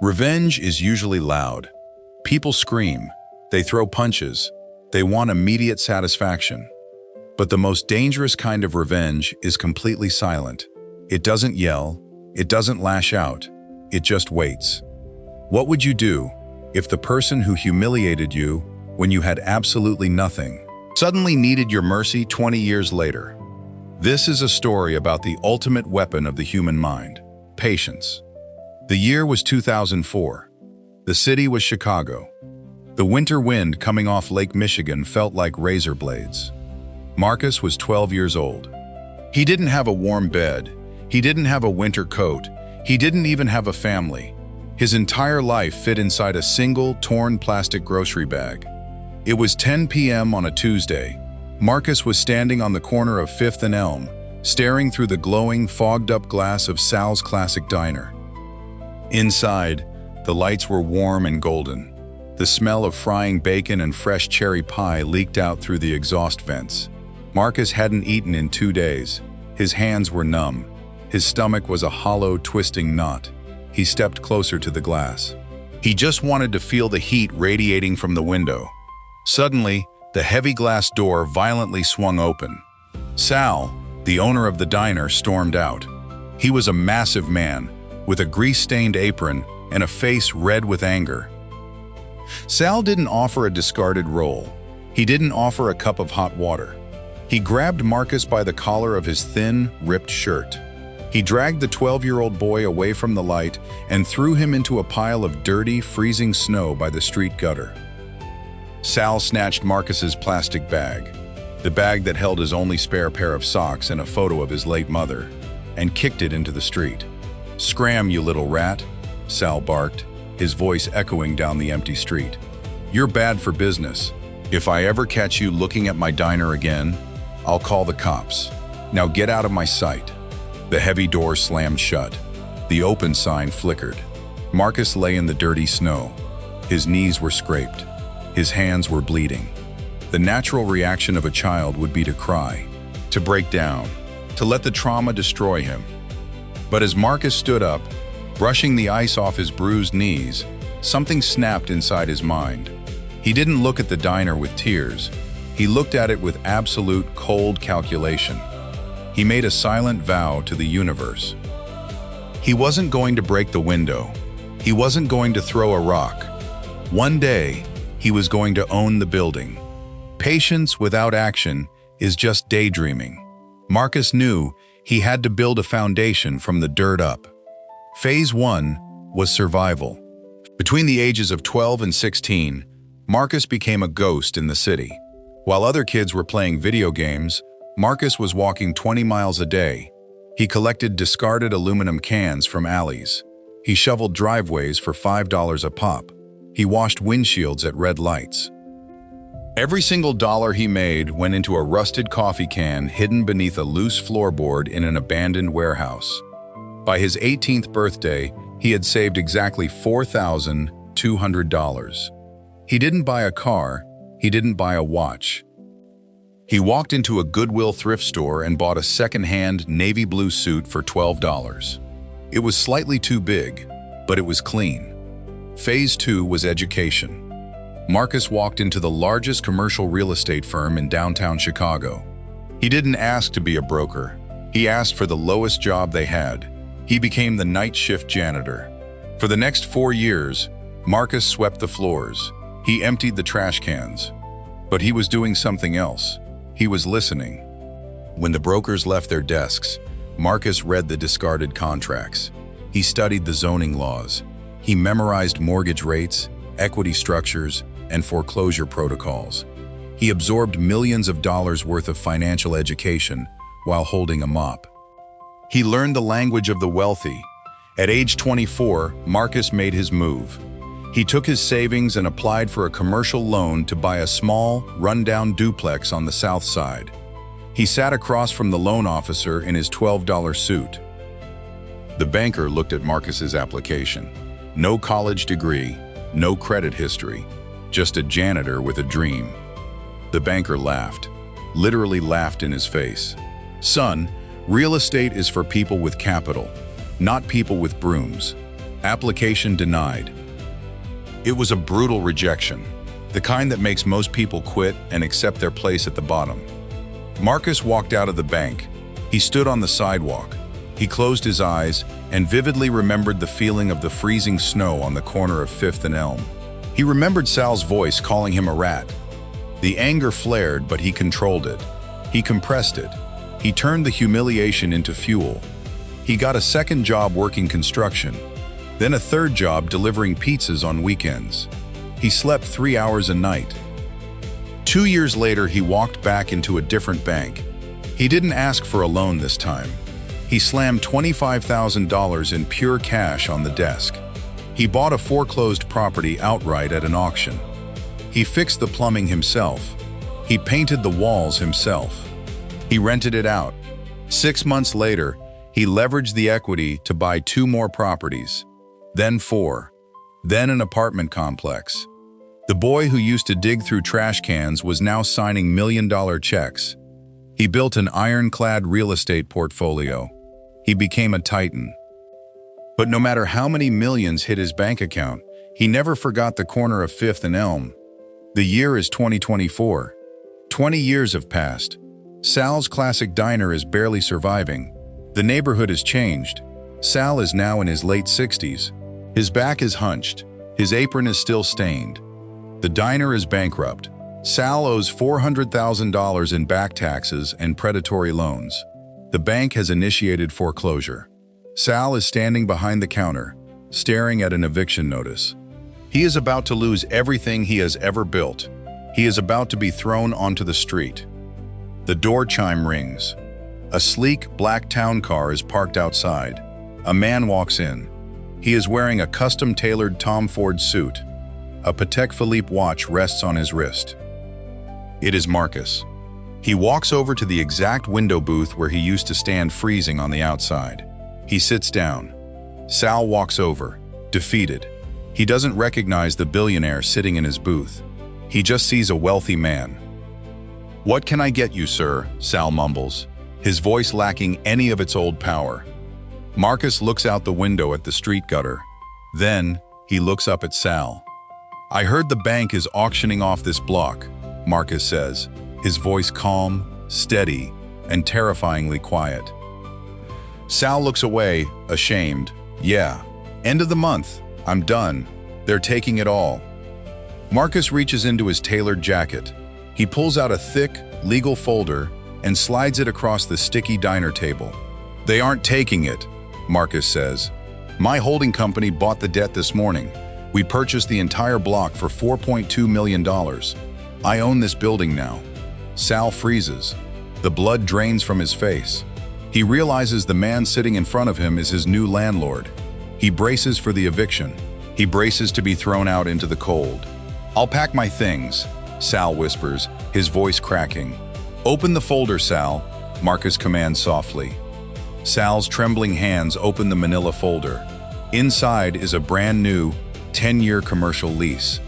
Revenge is usually loud. People scream, they throw punches, they want immediate satisfaction. But the most dangerous kind of revenge is completely silent. It doesn't yell, it doesn't lash out, it just waits. What would you do if the person who humiliated you when you had absolutely nothing suddenly needed your mercy 20 years later? This is a story about the ultimate weapon of the human mind, patience. The year was 2004. The city was Chicago. The winter wind coming off Lake Michigan felt like razor blades. Marcus was 12 years old. He didn't have a warm bed. He didn't have a winter coat. He didn't even have a family. His entire life fit inside a single, torn plastic grocery bag. It was 10 p.m. on a Tuesday. Marcus was standing on the corner of 5th and Elm, staring through the glowing, fogged-up glass of Sal's Classic Diner. Inside, the lights were warm and golden. The smell of frying bacon and fresh cherry pie leaked out through the exhaust vents. Marcus hadn't eaten in 2 days. His hands were numb. His stomach was a hollow, twisting knot. He stepped closer to the glass. He just wanted to feel the heat radiating from the window. Suddenly, the heavy glass door violently swung open. Sal, the owner of the diner, stormed out. He was a massive man, with a grease-stained apron and a face red with anger. Sal didn't offer a discarded roll. He didn't offer a cup of hot water. He grabbed Marcus by the collar of his thin, ripped shirt. He dragged the 12-year-old boy away from the light and threw him into a pile of dirty, freezing snow by the street gutter. Sal snatched Marcus's plastic bag, the bag that held his only spare pair of socks and a photo of his late mother, and kicked it into the street. "Scram, you little rat," Sal barked, his voice echoing down the empty street. "You're bad for business. If I ever catch you looking at my diner again, I'll call the cops. Now get out of my sight." The heavy door slammed shut. The open sign flickered. Marcus lay in the dirty snow. His knees were scraped. His hands were bleeding. The natural reaction of a child would be to cry, to break down, to let the trauma destroy him. But as Marcus stood up, brushing the ice off his bruised knees, something snapped inside his mind. He didn't look at the diner with tears. He looked at it with absolute, cold calculation. He made a silent vow to the universe. He wasn't going to break the window. He wasn't going to throw a rock. One day, he was going to own the building. Patience without action is just daydreaming. Marcus knew he had to build a foundation from the dirt up. Phase 1 was survival. Between the ages of 12 and 16, Marcus became a ghost in the city. While other kids were playing video games, Marcus was walking 20 miles a day. He collected discarded aluminum cans from alleys. He shoveled driveways for $5 a pop. He washed windshields at red lights. Every single dollar he made went into a rusted coffee can hidden beneath a loose floorboard in an abandoned warehouse. By his 18th birthday, he had saved exactly $4,200. He didn't buy a car, he didn't buy a watch. He walked into a Goodwill thrift store and bought a second-hand navy blue suit for $12. It was slightly too big, but it was clean. Phase 2 was education. Marcus walked into the largest commercial real estate firm in downtown Chicago. He didn't ask to be a broker. He asked for the lowest job they had. He became the night shift janitor. For the next 4 years, Marcus swept the floors. He emptied the trash cans. But he was doing something else. He was listening. When the brokers left their desks, Marcus read the discarded contracts. He studied the zoning laws. He memorized mortgage rates, equity structures, and foreclosure protocols. He absorbed millions of dollars worth of financial education while holding a mop. He learned the language of the wealthy. At age 24, Marcus made his move. He took his savings and applied for a commercial loan to buy a small, run-down duplex on the south side. He sat across from the loan officer in his $12 suit. The banker looked at Marcus's application. No college degree, no credit history, just a janitor with a dream. The banker laughed, literally laughed in his face. "Son, real estate is for people with capital, not people with brooms. Application denied. It was a brutal rejection, the kind that makes most people quit and accept their place at the bottom. Marcus walked out of the bank. He stood on the sidewalk. He closed his eyes and vividly remembered the feeling of the freezing snow on the corner of 5th and Elm. He remembered Sal's voice calling him a rat. The anger flared, but he controlled it. He compressed it. He turned the humiliation into fuel. He got a second job working construction, then a third job delivering pizzas on weekends. He slept 3 hours a night. 2 years later, he walked back into a different bank. He didn't ask for a loan this time. He slammed $25,000 in pure cash on the desk. He bought a foreclosed property outright at an auction. He fixed the plumbing himself. He painted the walls himself. He rented it out. 6 months later, he leveraged the equity to buy 2 more properties, then 4, then an apartment complex. The boy who used to dig through trash cans was now signing million-dollar checks. He built an ironclad real estate portfolio. He became a titan. But no matter how many millions hit his bank account, he never forgot the corner of 5th and Elm. The year is 2024. 20 years have passed. Sal's classic diner is barely surviving. The neighborhood has changed. Sal is now in his late 60s. His back is hunched. His apron is still stained. The diner is bankrupt. Sal owes $400,000 in back taxes and predatory loans. The bank has initiated foreclosure. Sal is standing behind the counter, staring at an eviction notice. He is about to lose everything he has ever built. He is about to be thrown onto the street. The door chime rings. A sleek, black town car is parked outside. A man walks in. He is wearing a custom-tailored Tom Ford suit. A Patek Philippe watch rests on his wrist. It is Marcus. He walks over to the exact window booth where he used to stand freezing on the outside. He sits down. Sal walks over, defeated. He doesn't recognize the billionaire sitting in his booth. He just sees a wealthy man. "What can I get you, sir?" Sal mumbles, his voice lacking any of its old power. Marcus looks out the window at the street gutter. Then, he looks up at Sal. "I heard the bank is auctioning off this block," Marcus says, his voice calm, steady, and terrifyingly quiet. Sal looks away, ashamed. "Yeah, end of the month. I'm done. They're taking it all." Marcus reaches into his tailored jacket. He pulls out a thick, legal folder and slides it across the sticky diner table. "They aren't taking it," Marcus says. "My holding company bought the debt this morning. We purchased the entire block for $4.2 million. I own this building now." Sal freezes. The blood drains from his face. He realizes the man sitting in front of him is his new landlord. He braces for the eviction. He braces to be thrown out into the cold. "I'll pack my things," Sal whispers, his voice cracking. "Open the folder, Sal," Marcus commands softly. Sal's trembling hands open the manila folder. Inside is a brand new 10-year commercial lease.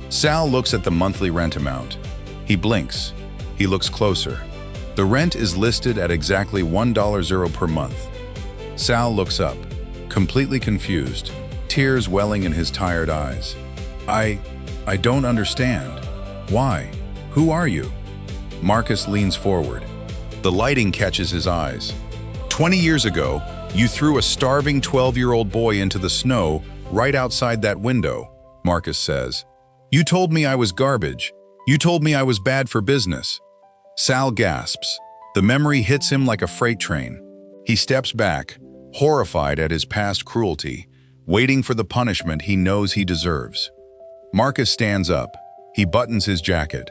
Sal looks at the monthly rent amount. He blinks. He looks closer. The rent is listed at exactly $1.00 per month. Sal looks up, completely confused, tears welling in his tired eyes. I don't understand. Why? Who are you?" Marcus leans forward. The lighting catches his eyes. 20 years ago, you threw a starving 12-year-old boy into the snow right outside that window," Marcus says. "You told me I was garbage. You told me I was bad for business." Sal gasps. The memory hits him like a freight train. He steps back, horrified at his past cruelty, waiting for the punishment he knows he deserves. Marcus stands up. He buttons his jacket.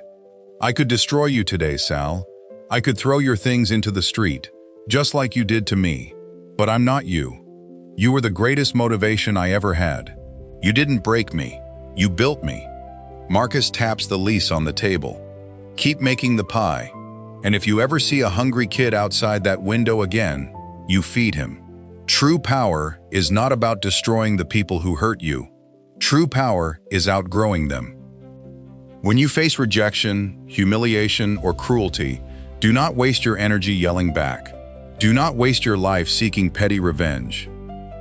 "I could destroy you today, Sal. I could throw your things into the street, just like you did to me. But I'm not you. You were the greatest motivation I ever had. You didn't break me. You built me." Marcus taps the lease on the table. "Keep making the pie. And if you ever see a hungry kid outside that window again, you feed him." True power is not about destroying the people who hurt you. True power is outgrowing them. When you face rejection, humiliation, or cruelty, do not waste your energy yelling back. Do not waste your life seeking petty revenge.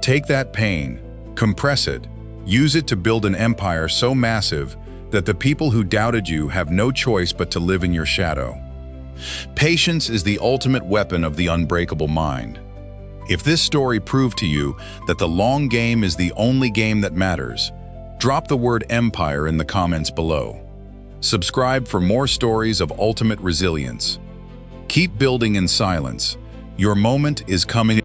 Take that pain, Compress it. Use it to build an empire so massive that the people who doubted you have no choice but to live in your shadow. Patience is the ultimate weapon of the unbreakable mind. If this story proved to you that the long game is the only game that matters, drop the word empire in the comments below. Subscribe for more stories of ultimate resilience. Keep building in silence. Your moment is coming.